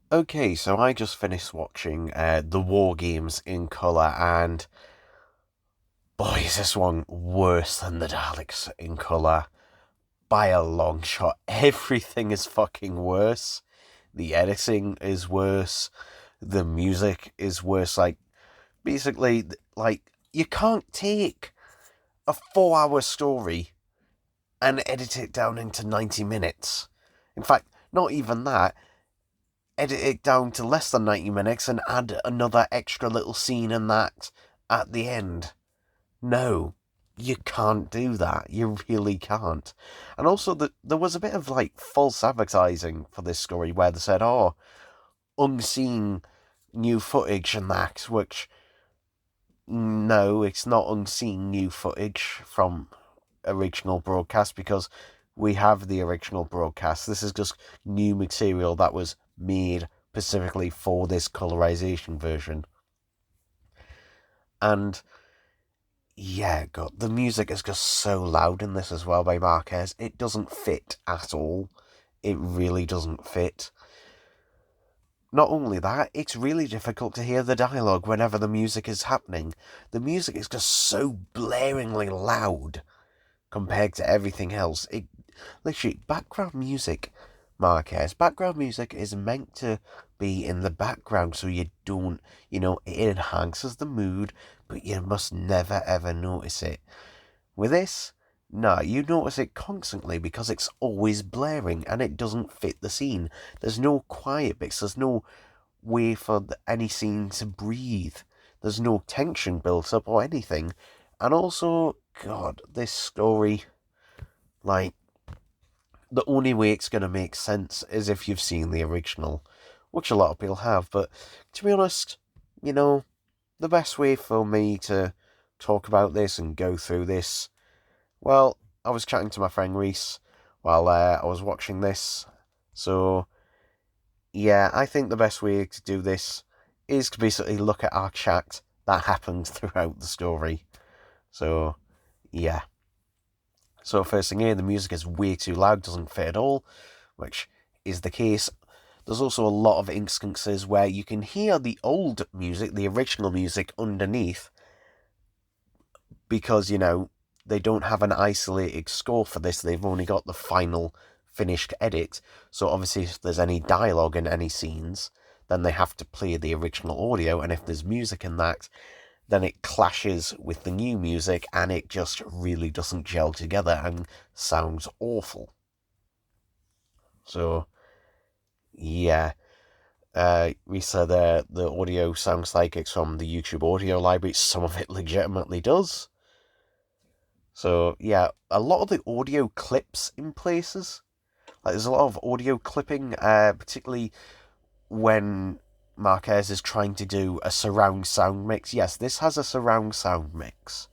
Okay, so I just finished watching the War Games in colour, and boy, is this one worse than the Daleks in colour by a long shot. Everything is fucking worse. The editing is worse. The music is worse. Like, basically, you can't take a 4 hour story and edit it down into 90 minutes. In fact, not even that. Edit it down to less than 90 minutes and add another extra little scene and that at the end. No, you can't do that. You really can't. And also, there was a bit of like false advertising for this story where they said, oh, unseen new footage and that, which no, it's not unseen new footage from original broadcast because we have the original broadcast. This is just new material that was made specifically for this colorization version. And yeah, God, the music is just so loud in this as well by Marquez. It doesn't fit at all. It really doesn't fit. Not only that, it's really difficult to hear the dialogue whenever the music is happening. The music is just so blaringly loud compared to everything else. It literally background music, Marquez. Background music is meant to be in the background so you don't, it enhances the mood, but you must never ever notice it. With this, no, you notice it constantly because it's always blaring and it doesn't fit the scene. There's no quiet bits, there's no way for any scene to breathe. There's no tension built up or anything. And also, God, this story, like, the only way it's going to make sense is if you've seen the original, which a lot of people have. But to be honest, you know, the best way for me to talk about this and go through this, well, I was chatting to my friend Reese while I was watching this. So, yeah, I think the best way to do this is to basically look at our chat that happened throughout the story. So, yeah. So first thing here, the music is way too loud, doesn't fit at all, which is the case. There's also a lot of instances where you can hear the old music, the original music, underneath, because, they don't have an isolated score for this, they've only got the final finished edit. So obviously if there's any dialogue in any scenes, then they have to play the original audio, and if there's music in that, then it clashes with the new music and it just really doesn't gel together and sounds awful. So, yeah. We said the audio sounds like it's from the YouTube audio library. Some of it legitimately does. So, yeah, a lot of the audio clips in places. Like, there's a lot of audio clipping, particularly when Marquez is trying to do a surround sound mix. Yes, this has a surround sound mix.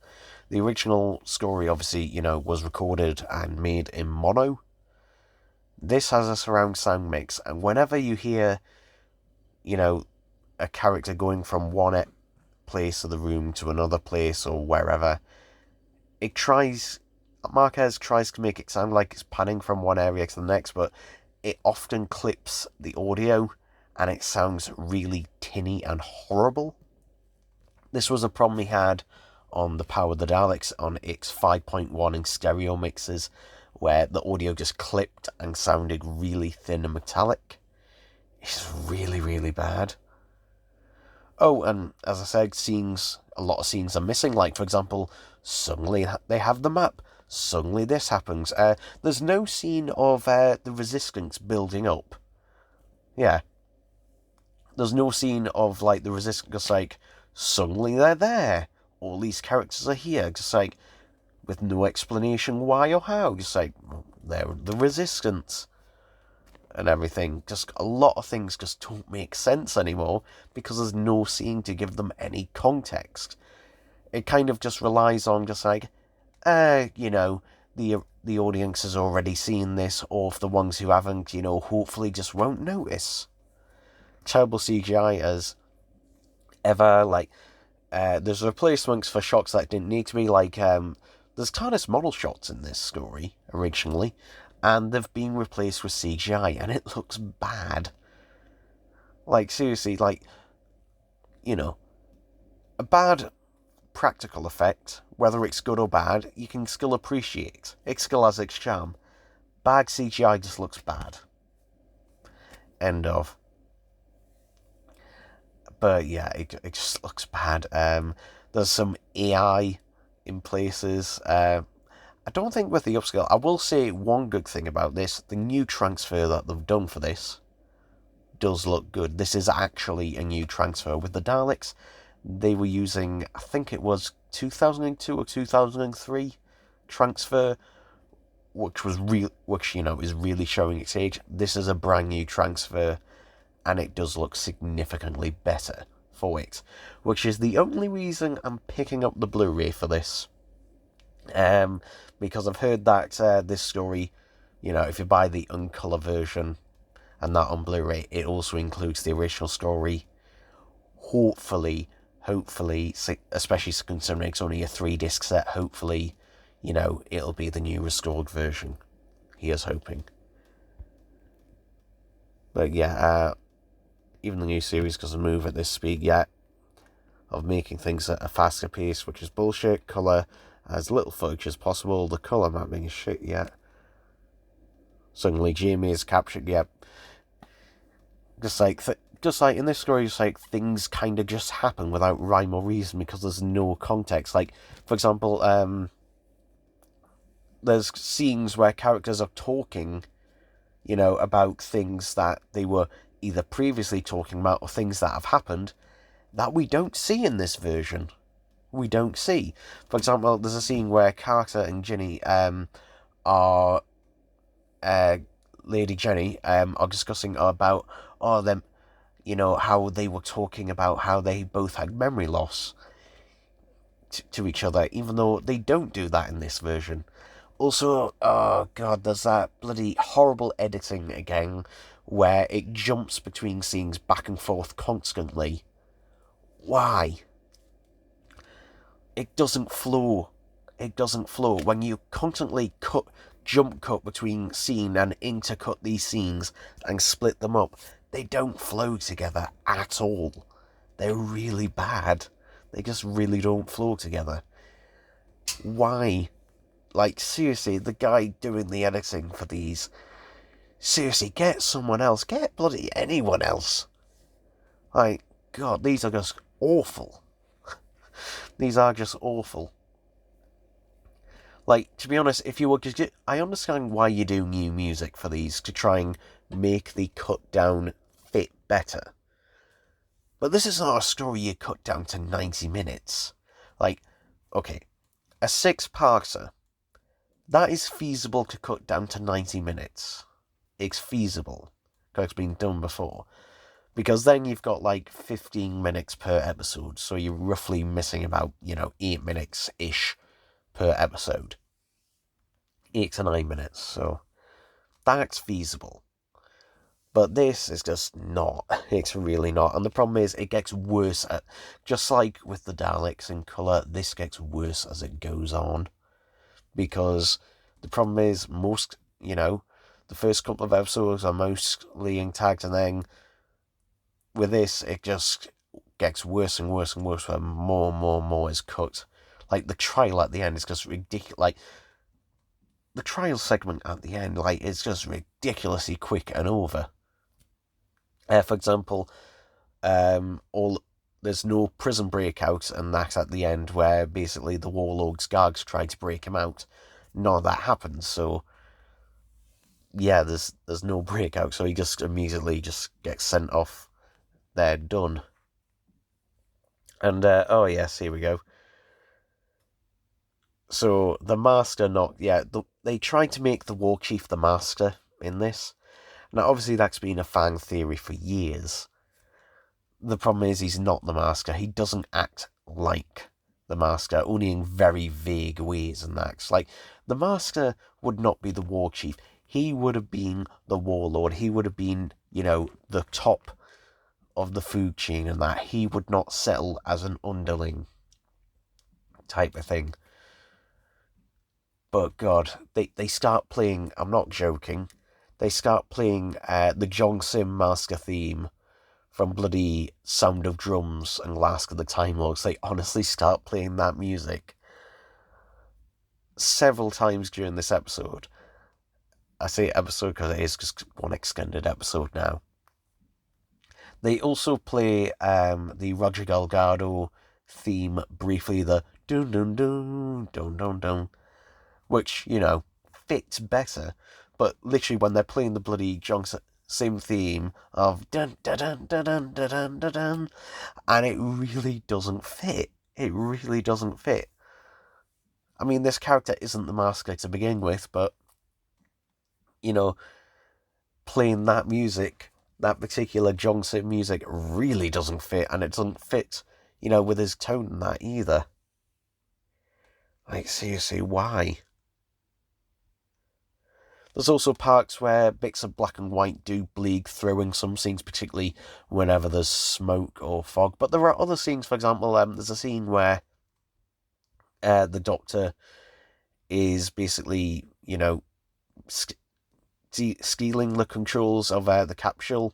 The original story, obviously, was recorded and made in mono. This has a surround sound mix, and whenever you hear, you know, a character going from one place of the room to another place or wherever, Marquez tries to make it sound like it's panning from one area to the next, but it often clips the audio and it sounds really tinny and horrible. This was a problem he had on the Power of the Daleks on its 5.1 in stereo mixes, where the audio just clipped and sounded really thin and metallic. It's really, really bad. Oh, and as I said, a lot of scenes are missing. Like, for example, suddenly they have the map. Suddenly this happens. There's no scene of the resistance building up. Yeah, there's no scene of like the resistance just like suddenly they're there. All these characters are here, just like with no explanation why or how. Just like they're the resistance and everything. Just a lot of things just don't make sense anymore because there's no scene to give them any context. It kind of just relies on just like, the audience has already seen this, or if the ones who haven't, hopefully just won't notice. Terrible CGI as ever. Like, there's replacements for shots that didn't need to be. Like, there's TARDIS model shots in this story originally, and they've been replaced with CGI, and it looks bad. Like, seriously, like, you know, a bad practical effect, whether it's good or bad, you can still appreciate. It still has its charm. Bad CGI just looks bad. End of. But yeah, it just looks bad. There's some AI in places. I don't think with the upscale. I will say one good thing about this: the new transfer that they've done for this does look good. This is actually a new transfer. With the Daleks, they were using, I think it was 2002 or 2003 transfer, which is really showing its age. This is a brand new transfer, and it does look significantly better for it, which is the only reason I'm picking up the Blu-ray for this. Because I've heard that this story, if you buy the uncolor version and that on Blu-ray, it also includes the original story. Hopefully, especially considering it's only a 3-disc set, hopefully, it'll be the new restored version. Here's hoping. But yeah, even the new series doesn't move at this speed yet of making things at a faster pace, which is bullshit. Colour, as little footage as possible. The colour mapping is shit yet. Suddenly Jamie is captured yet. Just like in this story, just like things kind of just happen without rhyme or reason because there's no context. Like, for example, there's scenes where characters are talking, about things that they were either previously talking about or things that have happened that we don't see in this version. We don't see. For example, there's a scene where Carter and Ginny are Lady Jenny are discussing about them, how they were talking about how they both had memory loss to each other, even though they don't do that in this version. Also, oh god, there's that bloody horrible editing again, where it jumps between scenes back and forth constantly. Why? It doesn't flow. It doesn't flow. When you constantly jump cut between scene and intercut these scenes and split them up, they don't flow together at all. They're really bad. They just really don't flow together. Why? Like, seriously, the guy doing the editing for these, seriously, get someone else. Get bloody anyone else. Like, god, these are just awful. These are just awful. Like, to be honest, if you were to... I understand why you do new music for these, to try and make the cut down fit better. But this is not a story you cut down to 90 minutes. Like, okay, a 6-parter, that is feasible to cut down to 90 minutes. It's feasible, because it's been done before. Because then you've got like 15 minutes per episode, so you're roughly missing about, 8 minutes-ish per episode. 8 to 9 minutes, so that's feasible. But this is just not. It's really not. And the problem is, it gets worse. Just like with the Daleks in colour, this gets worse as it goes on. Because the problem is, the first couple of episodes are mostly intact, and then with this, it just gets worse and worse and worse, where more and more and more is cut. Like, the trial at the end is just ridiculous. Like, the trial segment at the end, like, it's just ridiculously quick and over. For example, there's no prison breakout, and that's at the end, where basically the warlord's guards try to break him out. None of that happens, so yeah, there's no breakout, so he just immediately just gets sent off. They're done. And oh yes, here we go. So the master they tried to make the war chief the master in this. Now obviously that's been a fan theory for years. The problem is he's not the master. He doesn't act like the master, only in very vague ways, and that's like, the master would not be the war chief. He would have been the warlord. He would have been, the top of the food chain, and that he would not settle as an underling type of thing. But god, they start playing, I'm not joking, they start playing the Jong Sim master theme from bloody Sound of Drums and Last of the Time Lords, they honestly start playing that music several times during this episode. I say episode because it is just one extended episode now. They also play the Roger Delgado theme briefly, the dun dun dun dun dun dun, which, you know, fits better. But literally when they're playing the bloody Johnson same theme of dun dun dun dun dun dun dun dun, and it really doesn't fit. It really doesn't fit. I mean, this character isn't the masker to begin with, but, you know, playing that music, that particular Johnson music, really doesn't fit, and it doesn't fit, you know, with his tone in that either. Like, seriously, why? There's also parts where bits of black and white do bleed through in some scenes, particularly whenever there's smoke or fog. But there are other scenes, for example, there's a scene where the Doctor is basically, you know, stealing the controls of the capsule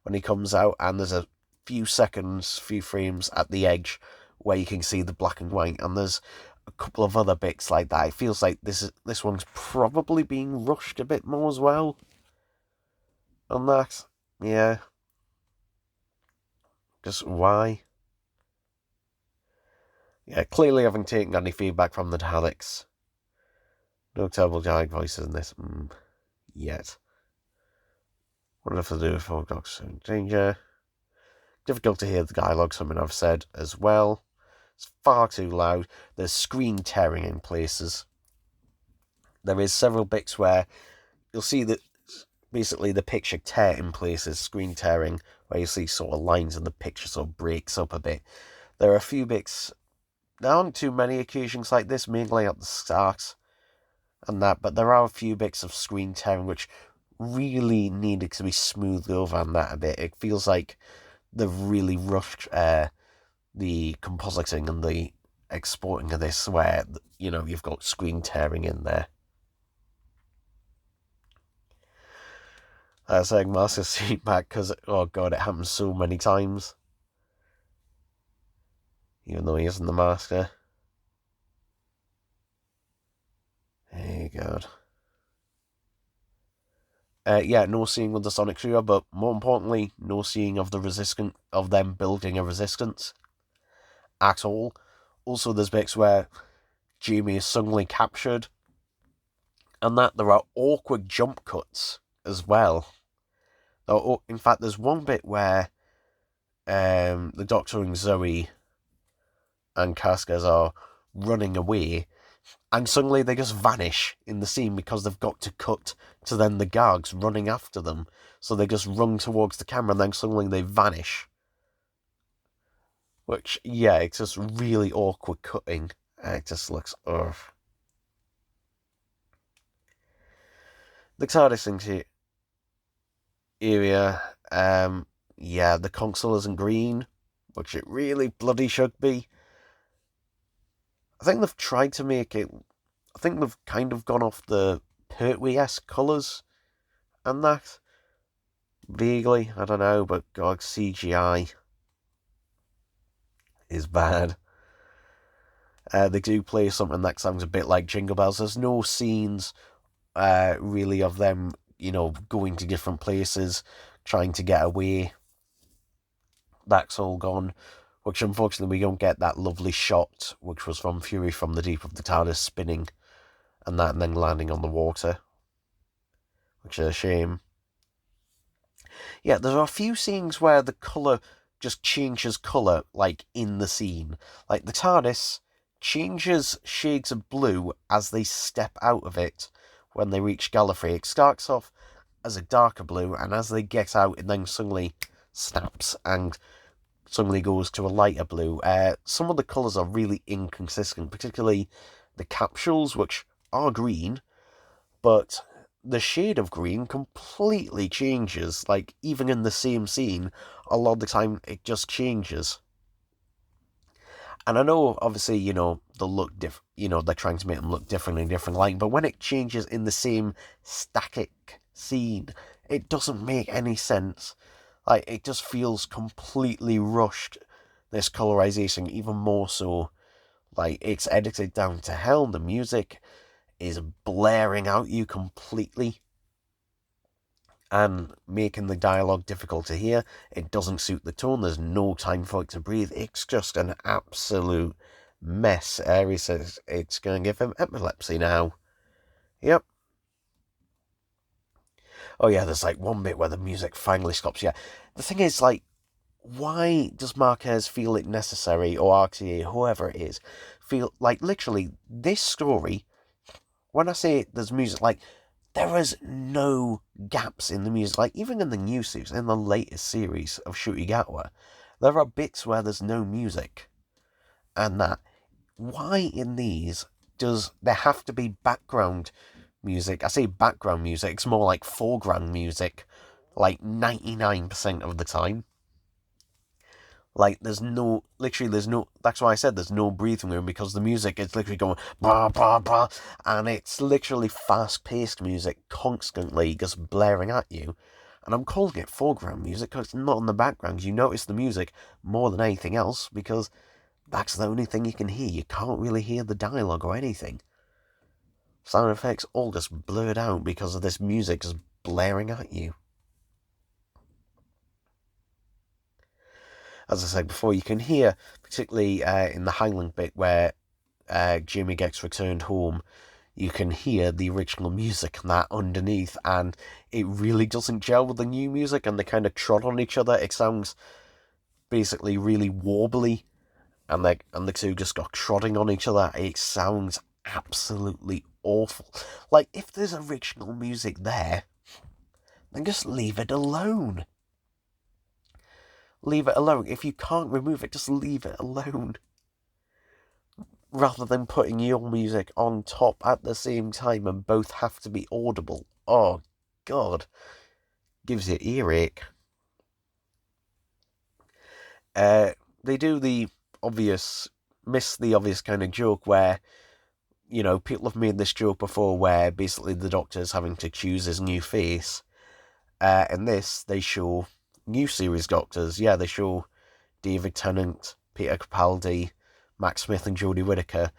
when he comes out, and there's a few frames at the edge where you can see the black and white, and there's a couple of other bits like that. It feels like this one's probably being rushed a bit more as well on that. Yeah. Just why? Yeah, clearly haven't taken any feedback from the Daleks. No terrible Dalek voices in this yet. What if they do with Four Dogs in Danger? Difficult to hear the dialogue, something I've said as well. It's far too loud. There's screen tearing in places. There is several bits where you'll see that basically the picture tear in places, screen tearing, where you see sort of lines and the picture sort of breaks up a bit. There are a few bits, there aren't too many occasions like this, mainly at the start and that, but there are a few bits of screen tearing which really needed to be smoothed over on that a bit. It feels like they've really rushed the compositing and the exporting of this, where, you know, you've got screen tearing in there. Saying Master's feedback because, oh god, it happens so many times. Even though he isn't the Master. Hey, god. Yeah, no seeing of the Sonic Trio, but more importantly, no seeing of of them building a resistance at all. Also, there's bits where Jamie is suddenly captured, and that there are awkward jump cuts as well. In fact, there's one bit where the Doctor and Zoe and Cascas are running away, and suddenly they just vanish in the scene because they've got to cut to then the guards running after them. So they just run towards the camera and then suddenly they vanish. Which, yeah, it's just really awkward cutting. It just looks, ugh. The TARDIS area, yeah, the console isn't green, which it really bloody should be. I think they've tried to make it, I think they've kind of gone off the Pertwee-esque colours and that. Vaguely, I don't know, but god, CGI is bad. They do play something that sounds a bit like Jingle Bells. There's no scenes really of them, you know, going to different places, trying to get away. That's all gone, which unfortunately we don't get that lovely shot, which was from Fury from the Deep of the TARDIS spinning and that, and then landing on the water, which is a shame. Yeah, there are a few scenes where the colour just changes colour, like, in the scene. Like, the TARDIS changes shades of blue as they step out of it when they reach Gallifrey. It starts off as a darker blue, and as they get out, it then suddenly snaps and suddenly goes to a lighter blue. Some of the colours are really inconsistent, particularly the capsules, which are green, but the shade of green completely changes. Like, even in the same scene, a lot of the time it just changes. And I know, obviously, you know, they'll look different, you know, they're trying to make them look different in different light, but when it changes in the same static scene, it doesn't make any sense. Like, it just feels completely rushed, this colorization, even more so. Like, it's edited down to hell. The music is blaring out you completely and making the dialogue difficult to hear. It doesn't suit the tone. There's no time for it to breathe. It's just an absolute mess. He says it's going to give him epilepsy now. Yep. Oh yeah, there's like one bit where the music finally stops. Yeah. The thing is, like, why does Marquez feel it necessary, or RTA, whoever it is, feel like literally this story, when I say there's music, like, there is no gaps in the music. Like, even in the new series, in the latest series of Shurigawa, there are bits where there's no music. And that, why in these does there have to be background music? I say background music, it's more like foreground music, like 99% of the time. Like, there's no, literally, there's no, that's why I said there's no breathing room, because the music is literally going, blah, blah, blah, and it's literally fast-paced music, constantly just blaring at you. And I'm calling it foreground music, because it's not in the background. You notice the music more than anything else, because that's the only thing you can hear. You can't really hear the dialogue or anything. Sound effects all just blurred out because of this music just blaring at you. As I said before, you can hear, particularly in the Highland bit where Jimmy gets returned home, you can hear the original music and that underneath, and it really doesn't gel with the new music, and they kind of trod on each other. It sounds basically really warbly, and the two just got trodding on each other. It sounds absolutely awful. Like, if there's original music there, then just leave it alone. Leave it alone. If you can't remove it, just leave it alone. Rather than putting your music on top at the same time and both have to be audible. Oh, God. Gives you earache. They do miss the obvious kind of joke where, you know, people have made this joke before where basically the Doctor's having to choose his new face. In this, they show new series Doctors. Yeah, they show David Tennant, Peter Capaldi, Matt Smith and Jodie Whittaker.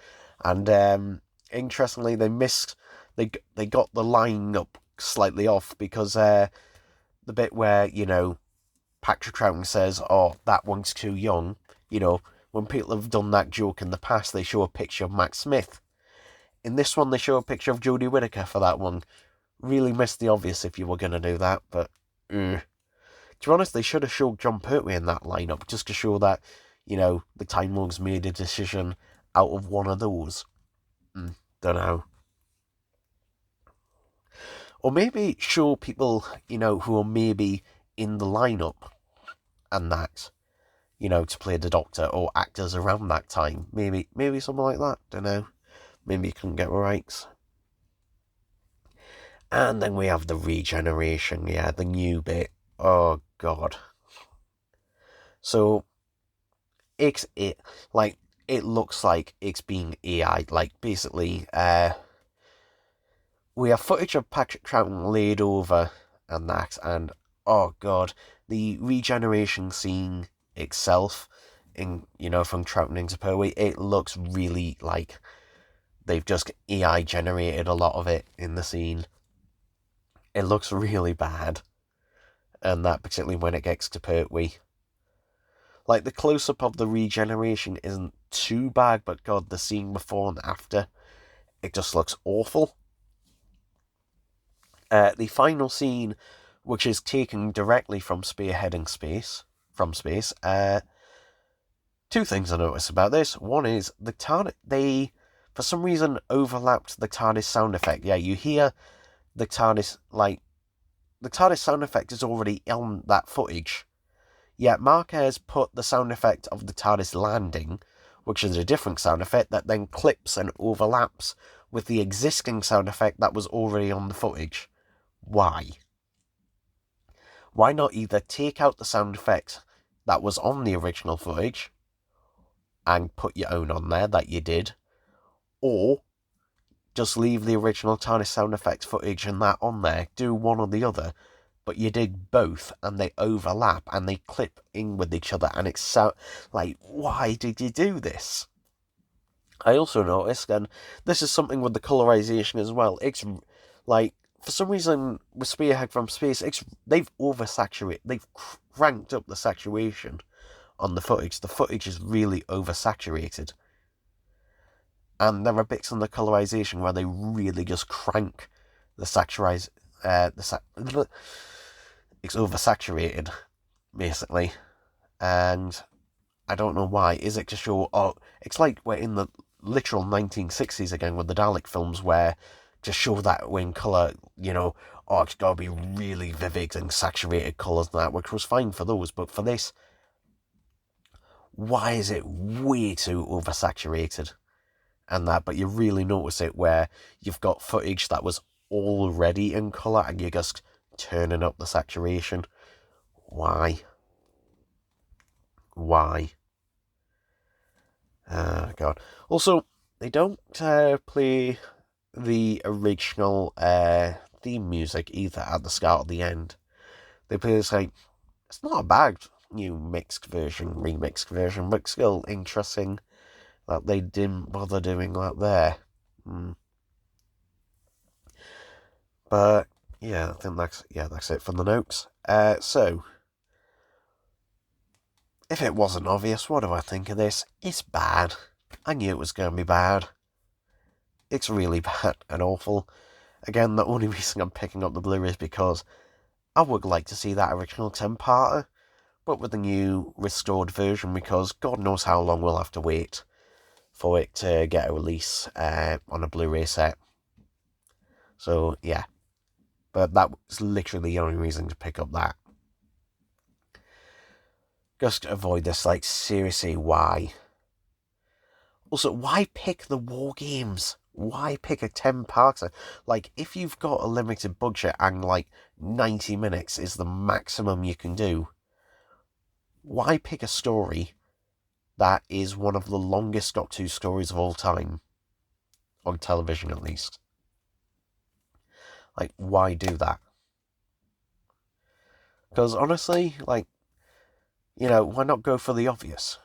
And interestingly, they got the line up slightly off, because the bit where, you know, Patrick Troughton says, oh, that one's too young, you know, when people have done that joke in the past, they show a picture of Matt Smith. In this one, they show a picture of Jodie Whittaker for that one. Really missed the obvious if you were going to do that, but to be honest, they should have showed John Pertwee in that lineup, just to show that, you know, the Time Lords made a decision out of one of those. Don't know. Or maybe show people, you know, who are maybe in the lineup and that, you know, to play the Doctor, or actors around that time. Maybe something like that. Don't know. Maybe you couldn't get rights. And then we have the regeneration, yeah, the new bit. Oh, God. So, it looks like it's being AI. Like, basically, we have footage of Patrick Troughton laid over and that, and oh God, the regeneration scene itself, in, you know, from Troughton into Pertwee, it looks really like they've just AI generated a lot of it in the scene. It looks really bad, and that particularly when it gets to Pertwee. Like, the close-up of the regeneration isn't too bad, but God, the scene before and after, it just looks awful. The final scene, which is taken directly from Spearheading Space, two things I noticed about this. One is the TARDIS, they, for some reason, overlapped the TARDIS sound effect. Yeah, you hear the TARDIS, like, the TARDIS sound effect is already on that footage. Yet Marquez put the sound effect of the TARDIS landing, which is a different sound effect, that then clips and overlaps with the existing sound effect that was already on the footage. Why? Why not either take out the sound effect that was on the original footage and put your own on there that you did, or just leave the original TARDIS sound effects footage and that on there, do one or the other, but you did both and they overlap and they clip in with each other, and it's so like, why did you do this? I also noticed, and this is something with the colorization as well, it's like, for some reason with Spearhead from Space, they've oversaturated, they've cranked up the saturation on the footage. The footage is really oversaturated, and there are bits in the colorization where they really just crank the saturize it's oversaturated basically, and I don't know why. Is it to show? Oh, it's like we're in the literal 1960s again with the Dalek films, where to show that we're in color, oh, it's got to be really vivid and saturated colors and that, which was fine for those, but for this, why is it way too oversaturated and that? But you really notice it where you've got footage that was already in color and you're just turning up the saturation. Why? Oh, God. Also, they don't play the original theme music either at the start or the end. They play this, like, it's not a bad new remixed version, but still interesting that they didn't bother doing that there. But yeah, I think that's it from the notes. So if it wasn't obvious, what do I think of this? It's bad. I knew it was going to be bad. It's really bad and awful. Again, the only reason I'm picking up the Blu-ray is because I would like to see that original 10-parter, but with the new restored version, because God knows how long we'll have to wait for it to get a release on a Blu-ray set. So, yeah. But that was literally the only reason to pick up that. Just avoid this, like, seriously, why? Also, why pick the War Games? Why pick a 10-parter? Like, if you've got a limited budget and, like, 90 minutes is the maximum you can do, why pick a story that is one of the longest Doctor Who stories of all time? On television, at least. Like, why do that? Because, honestly, like, why not go for the obvious?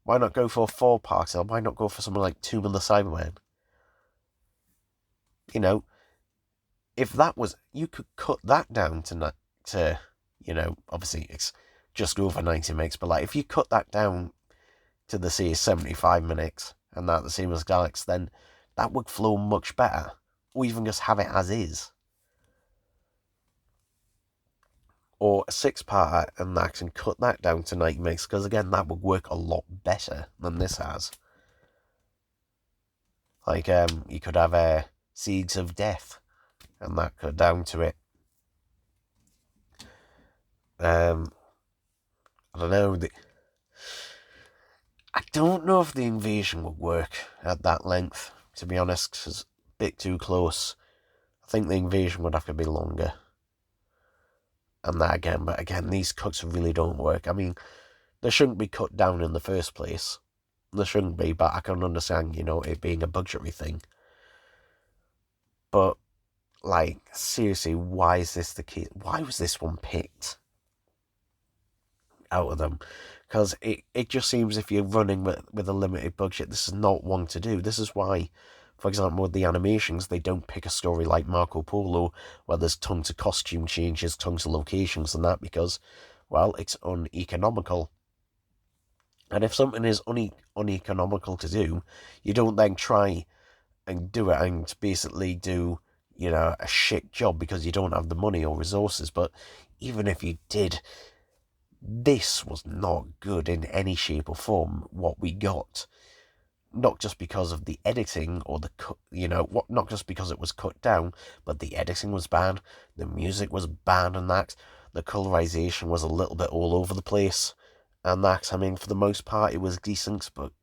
Why not go for a 4-parter? Why not go for something like Tomb of the Cybermen? If that was, you could cut that down to obviously it's just over 90 minutes, but like if you cut that down to the say 75 minutes and that the same as Galax, then that would flow much better. Or even just have it as is. Or a 6-parter and that, and cut that down to 90 minutes, because again, that would work a lot better than this has. Like, you could have Seeds of Death, and that cut down to it. I don't know. I don't know if the invasion would work at that length, to be honest. It's a bit too close. I think the invasion would have to be longer. And that again, but again, these cuts really don't work. I mean, they shouldn't be cut down in the first place. They shouldn't be, but I can understand, it being a budgetary thing. But, like, seriously, why is this the case? Why was this one picked out of them? Because it just seems if you're running with a limited budget, this is not one to do. This is why, for example, with the animations, they don't pick a story like Marco Polo, where there's tons of costume changes, tons of locations and that, because, well, it's uneconomical. And if something is uneconomical to do, you don't then try and do it and basically do, a shit job because you don't have the money or resources. But even if you did, this was not good in any shape or form, what we got. Not just because of the editing or not just because it was cut down, but the editing was bad, the music was bad and that, the colorization was a little bit all over the place, and that, I mean, for the most part, it was decent, but,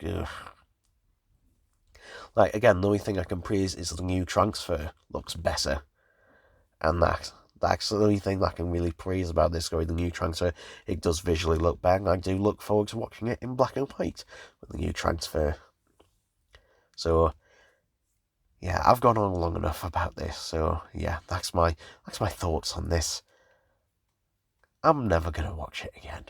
like, again, the only thing I can praise is the new transfer looks better, and that's the only thing that I can really praise about this story, the new transfer. It does visually look better, and I do look forward to watching it in black and white with the new transfer. So, yeah, I've gone on long enough about this. So, yeah, that's my thoughts on this. I'm never going to watch it again.